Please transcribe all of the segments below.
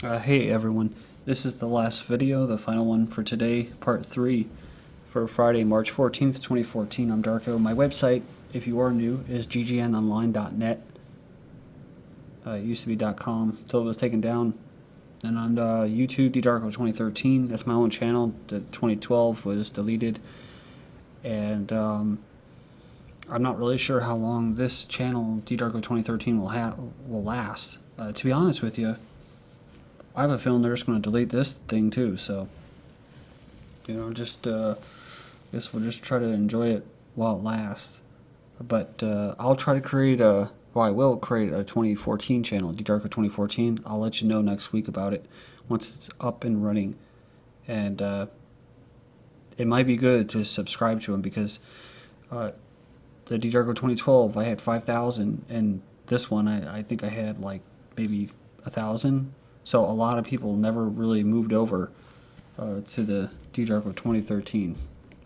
Hey everyone, this is the last video, the final one for today, part 3 for Friday, March 14th, 2014. I'm Darko. My website, if you are new, is ggnonline.net. It used to be .com until it was taken down. And on YouTube, DDarko 2013, that's my own channel. The 2012 was deleted. And I'm not really sure how long this channel, DDarko 2013, will last. To be honest with you, I have a feeling they're just going to delete this thing too, so, I guess we'll just try to enjoy it while it lasts. But I'll try to create I will create a 2014 channel, DDarko 2014. I'll let you know next week about it once it's up and running. And it might be good to subscribe to them because the DDarko 2012, I had 5,000, and this one, I think I had like maybe 1,000. So a lot of people never really moved over to the DDarko 2013.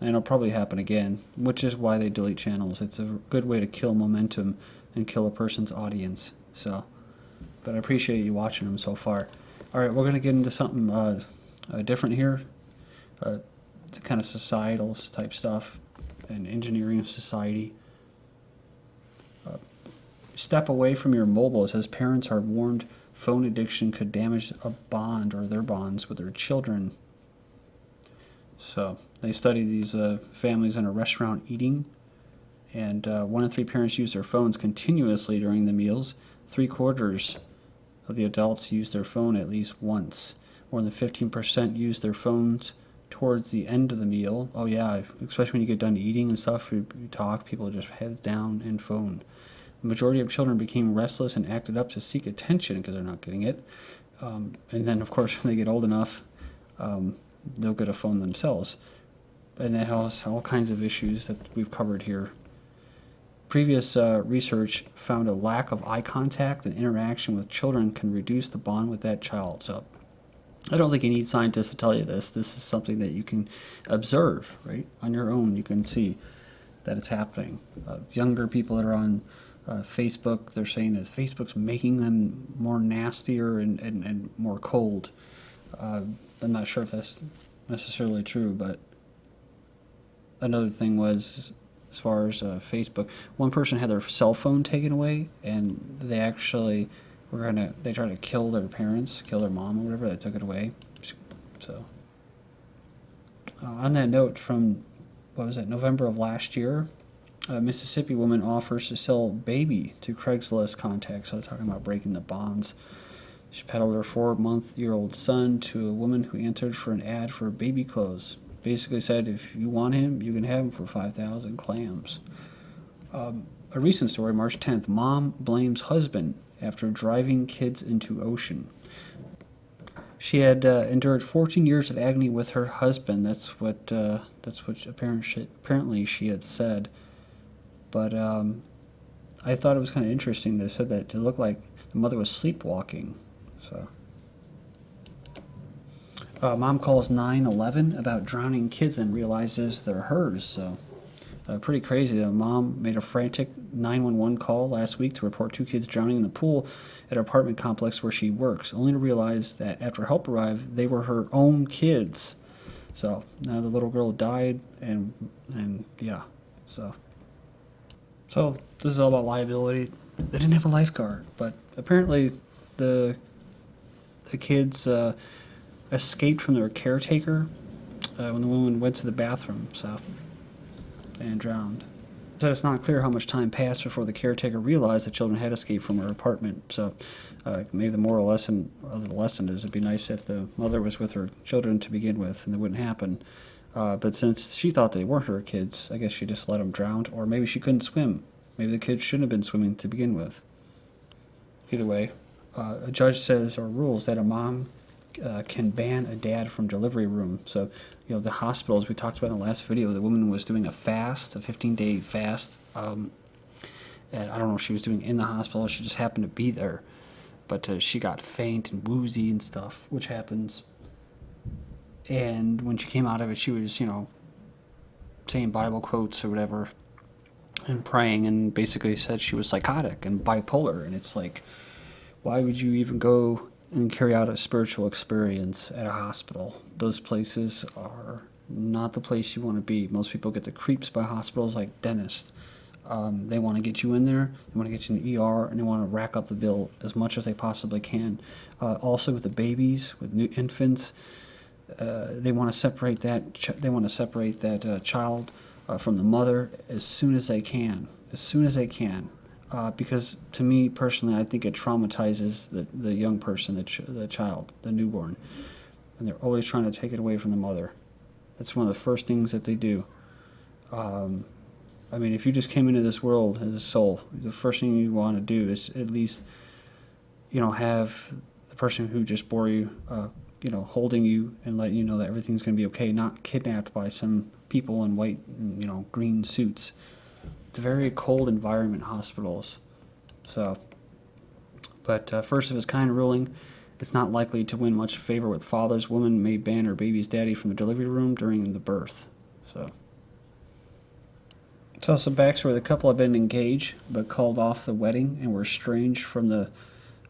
And it'll probably happen again, which is why they delete channels. It's a good way to kill momentum and kill a person's audience. So, but I appreciate you watching them so far. All right, we're going to get into something different here. It's kind of societal type stuff and engineering of society. Step away from your mobile. It says parents are warned phone addiction could damage a bond or their bonds with their children. So they study these families in a restaurant eating, and 1 in 3 parents use their phones continuously during the meals. 3/4 of the adults use their phone at least once. More than 15% use their phones towards the end of the meal. Oh yeah, especially when you get done eating and stuff, you talk, people just heads down and phone. The majority of children became restless and acted up to seek attention because they're not getting it. And then, of course, when they get old enough, they'll get a phone themselves. And that has all kinds of issues that we've covered here. Previous research found a lack of eye contact and interaction with children can reduce the bond with that child. So I don't think you need scientists to tell you this. This is something that you can observe, right? On your own, you can see that it's happening. Younger people that are on Facebook, they're saying that Facebook's making them more nastier and more cold. I'm not sure if that's necessarily true, but another thing was, as far as Facebook, one person had their cell phone taken away, and they actually they tried to kill their parents, kill their mom or whatever, they took it away. So, on that note, from, November of last year, a Mississippi woman offers to sell baby to Craigslist contacts. So talking about breaking the bonds. She peddled her 4-month-old son to a woman who answered for an ad for baby clothes. Basically said, if you want him, you can have him for 5,000 clams. A recent story, March 10th. Mom blames husband after driving kids into ocean. She had endured 14 years of agony with her husband. That's what apparently she had said. But I thought it was kind of interesting. They said that it looked like the mother was sleepwalking. So, mom calls 911 about drowning kids and realizes they're hers. So, pretty crazy. The mom made a frantic 911 call last week to report 2 kids drowning in the pool at her apartment complex where she works, only to realize that after help arrived, they were her own kids. So now the little girl died, and yeah, so. So this is all about liability. They didn't have a lifeguard, but apparently the kids escaped from their caretaker when the woman went to the bathroom, so, and drowned. So it's not clear how much time passed before the caretaker realized the children had escaped from her apartment. So maybe the moral lesson of the lesson is it'd be nice if the mother was with her children to begin with, and it wouldn't happen. But since she thought they weren't her kids, I guess she just let them drown, or maybe she couldn't swim. Maybe the kids shouldn't have been swimming to begin with. Either way, a judge says or rules that a mom can ban a dad from delivery room. So, the hospitals we talked about in the last video, the woman was doing a fast, a 15-day fast, and I don't know if she was doing it in the hospital, she just happened to be there. But she got faint and woozy and stuff, which happens. And when she came out of it, she was, saying Bible quotes or whatever and praying, and basically said she was psychotic and bipolar. And it's like, why would you even go and carry out a spiritual experience at a hospital. Those places are not the place you want to be. Most people get the creeps by hospitals like dentists. They want to get you in there, they want to get you in the ER, and they want to rack up the bill as much as they possibly can. Also with the babies, with new infants, they want to separate that. Child from the mother as soon as they can. Because to me personally, I think it traumatizes the young person, the child, the newborn, and they're always trying to take it away from the mother. That's one of the first things that they do. I mean, if you just came into this world as a soul, the first thing you want to do is at least, have the person who just bore you, holding you and letting you know that everything's going to be okay, not kidnapped by some people in white, green suits. It's a very cold environment, hospitals. So, but first of its kind ruling, it's not likely to win much favor with fathers. Women may ban her baby's daddy from the delivery room during the birth. So. It's also backstory. The couple had been engaged, but called off the wedding and were estranged from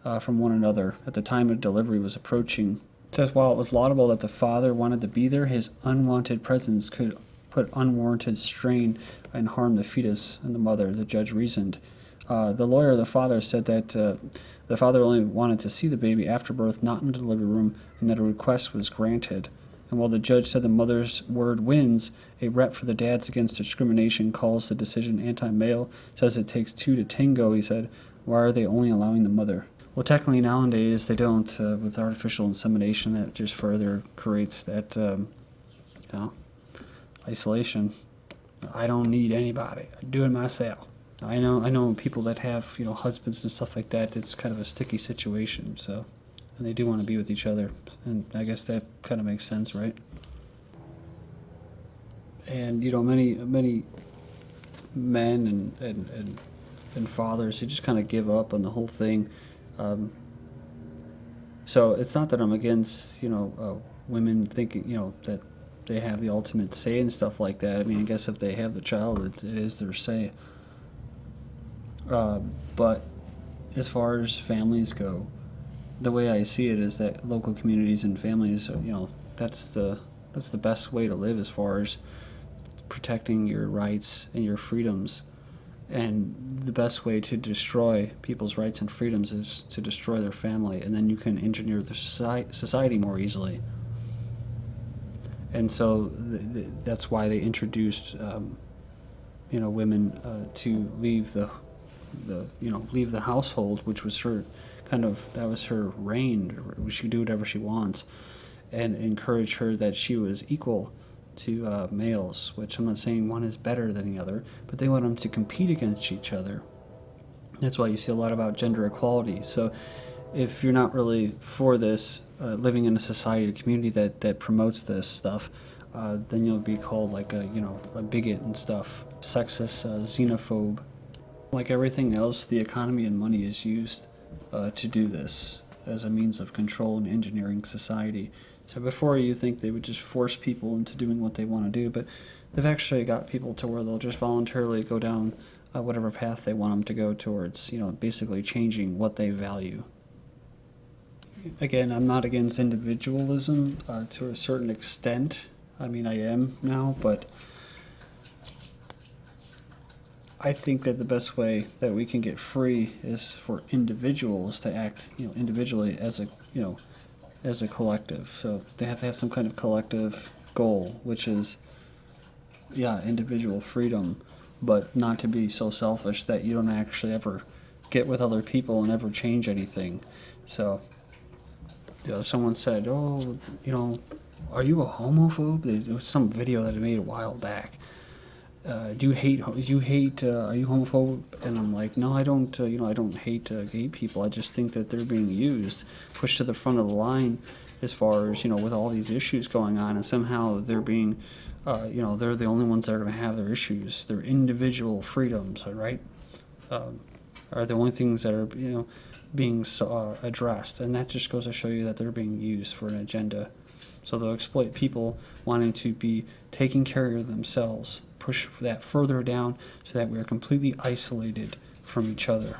one another at the time of delivery was approaching. It says while it was laudable that the father wanted to be there, his unwanted presence could put unwarranted strain and harm the fetus and the mother, the judge reasoned. The lawyer of the father said that the father only wanted to see the baby after birth, not in the delivery room, and that a request was granted. And while the judge said the mother's word wins, a rep for the Dads Against Discrimination calls the decision anti-male, says it takes two to tango. He said, why are they only allowing the mother? Well, technically nowadays they don't. With artificial insemination, that just further creates that isolation. I don't need anybody. I do it myself. I know people that have husbands and stuff like that. It's kind of a sticky situation. So. And they do want to be with each other, and I guess that kind of makes sense, right? And many men and fathers, they just kind of give up on the whole thing. So it's not that I'm against women thinking that they have the ultimate say and stuff like that. I mean, I guess if they have the child, it is their say. But as far as families go, the way I see it is that local communities and families, that's the best way to live as far as protecting your rights and your freedoms. And the best way to destroy people's rights and freedoms is to destroy their family, and then you can engineer the society more easily. And so that's why they introduced, women to leave the household, which was her that was her reign. She could do whatever she wants, and encourage her that she was equal to males, which I'm not saying one is better than the other, but they want them to compete against each other. That's why you see a lot about gender equality. So if you're not really for this, living in a society, a community that promotes this stuff, then you'll be called like a bigot and stuff, sexist, xenophobe. Like everything else, the economy and money is used to do this as a means of control and engineering society. So before you think they would just force people into doing what they want to do, but they've actually got people to where they'll just voluntarily go down whatever path they want them to go towards, basically changing what they value. Again, I'm not against individualism to a certain extent. I mean, I am now, but I think that the best way that we can get free is for individuals to act, individually as a collective. So they have to have some kind of collective goal, which is, individual freedom, but not to be so selfish that you don't actually ever get with other people and ever change anything. So, someone said, "Oh, are you a homophobe?" There was some video that I made a while back. Are you homophobic? And I'm like, no, I don't, I don't hate gay people. I just think that they're being used, pushed to the front of the line as far as, with all these issues going on, and somehow they're being, they're the only ones that are going to have their issues. Their individual freedoms, right, are the only things that are, being addressed. And that just goes to show you that they're being used for an agenda. So they'll exploit people wanting to be taking care of themselves, push that further down so that we are completely isolated from each other.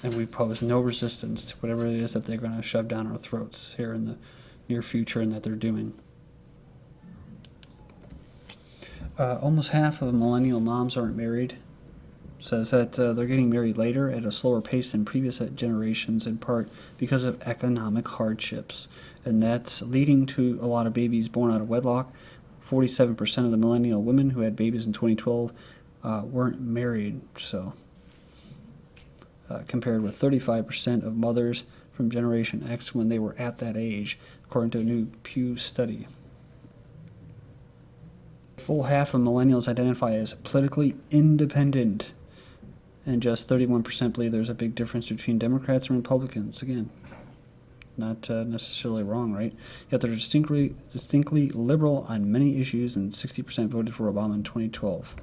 and we pose no resistance to whatever it is that they're going to shove down our throats here in the near future and that they're doing. Almost half of millennial moms aren't married. Says that they're getting married later at a slower pace than previous generations, in part because of economic hardships. And that's leading to a lot of babies born out of wedlock. 47% of the millennial women who had babies in 2012 weren't married, so compared with 35% of mothers from Generation X when they were at that age, according to a new Pew study. A full half of millennials identify as politically independent, and just 31% believe there's a big difference between Democrats and Republicans. Again, not necessarily wrong, right? Yet they're distinctly liberal on many issues, and 60% voted for Obama in 2012.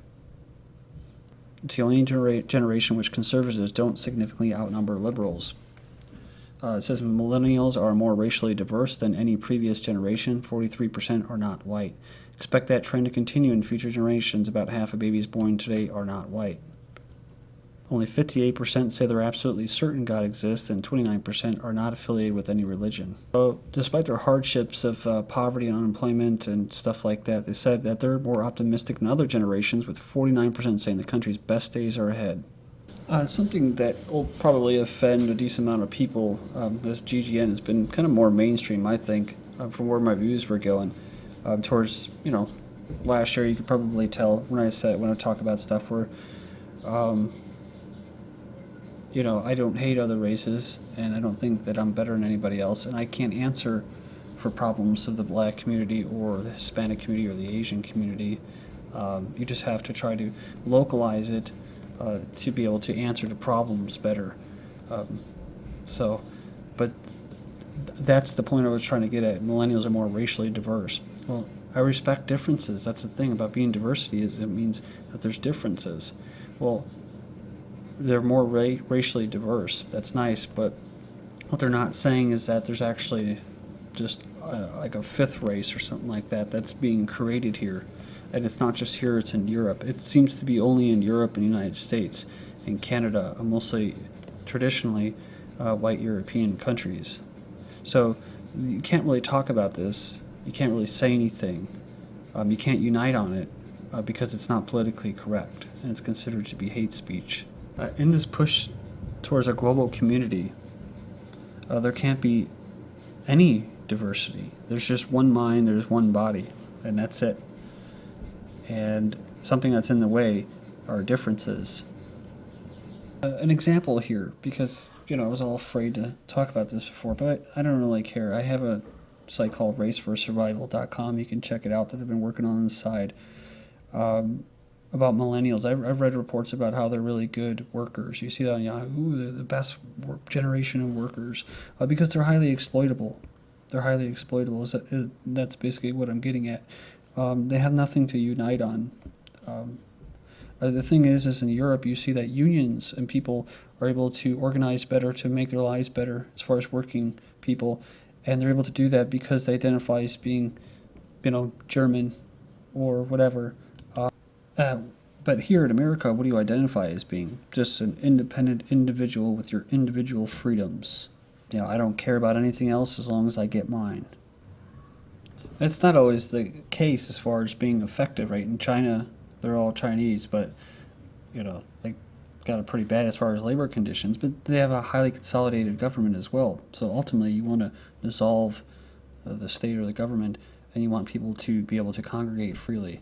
It's the only generation which conservatives don't significantly outnumber liberals. It says millennials are more racially diverse than any previous generation. 43% are not white. Expect that trend to continue in future generations. About half of babies born today are not white. Only 58% say they're absolutely certain God exists, and 29% are not affiliated with any religion. So, despite their hardships of poverty and unemployment and stuff like that, they said that they're more optimistic than other generations, with 49% saying the country's best days are ahead. Something that will probably offend a decent amount of people, this GGN has been kind of more mainstream, I think, from where my views were going. Towards, last year, you could probably tell when I talk about stuff where, I don't hate other races, and I don't think that I'm better than anybody else, and I can't answer for problems of the black community or the Hispanic community or the Asian community. You just have to try to localize it to be able to answer the problems better. But that's the point I was trying to get at. Millennials are more racially diverse. Well, I respect differences. That's the thing about being diversity, is it means that there's differences. Well, they're more racially diverse. That's nice, but what they're not saying is that there's actually just like a fifth race or something like that that's being created here. And it's not just here, it's in Europe. It seems to be only in Europe and the United States and Canada, mostly traditionally white European countries. So you can't really talk about this. You can't really say anything. You can't unite on it because it's not politically correct, and it's considered to be hate speech. In this push towards a global community, there can't be any diversity. There's just one mind, there's one body, and that's it. And something that's in the way are differences. An example here, because I was all afraid to talk about this before, but I don't really care. I have a site called raceforsurvival.com. You can check it out, that I've been working on the side, about millennials. I've read reports about how they're really good workers. You see that on Yahoo, they're the best generation of workers, because they're highly exploitable. They're highly exploitable. That's basically what I'm getting at. They have nothing to unite on. The thing is in Europe, you see that unions and people are able to organize better to make their lives better as far as working people, and they're able to do that because they identify as being, German or whatever. But here in America, what do you identify as being? Just an independent individual with your individual freedoms. I don't care about anything else as long as I get mine. It's not always the case as far as being effective, right? In China, they're all Chinese, but, they got it pretty bad as far as labor conditions, but they have a highly consolidated government as well. So ultimately, you want to dissolve the state or the government, and you want people to be able to congregate freely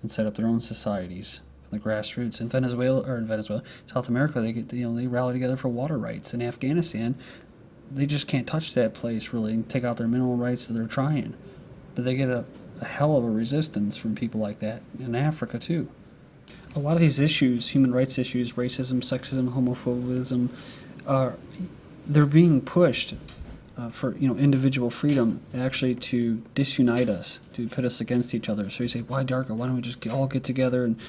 and set up their own societies from the grassroots. In Venezuela, South America, they rally together for water rights. In Afghanistan, they just can't touch that place really and take out their mineral rights, so they're trying. But they get a hell of a resistance from people like that in Africa too. A lot of these issues, human rights issues, racism, sexism, homophobism, they're being pushed for individual freedom, actually to disunite us, to put us against each other. So you say, why Darko? Why don't we just all get together and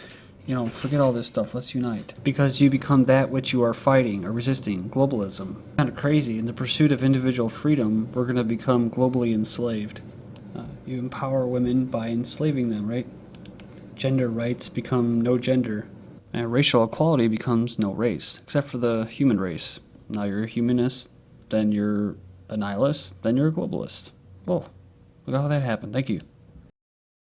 forget all this stuff, let's unite. Because you become that which you are fighting or resisting, globalism. Kind of crazy. In the pursuit of individual freedom, we're going to become globally enslaved. You empower women by enslaving them, right? Gender rights become no gender. And racial equality becomes no race, except for the human race. Now you're a humanist, then you're a nihilist, then you're a globalist. Whoa, look how that happened. Thank you.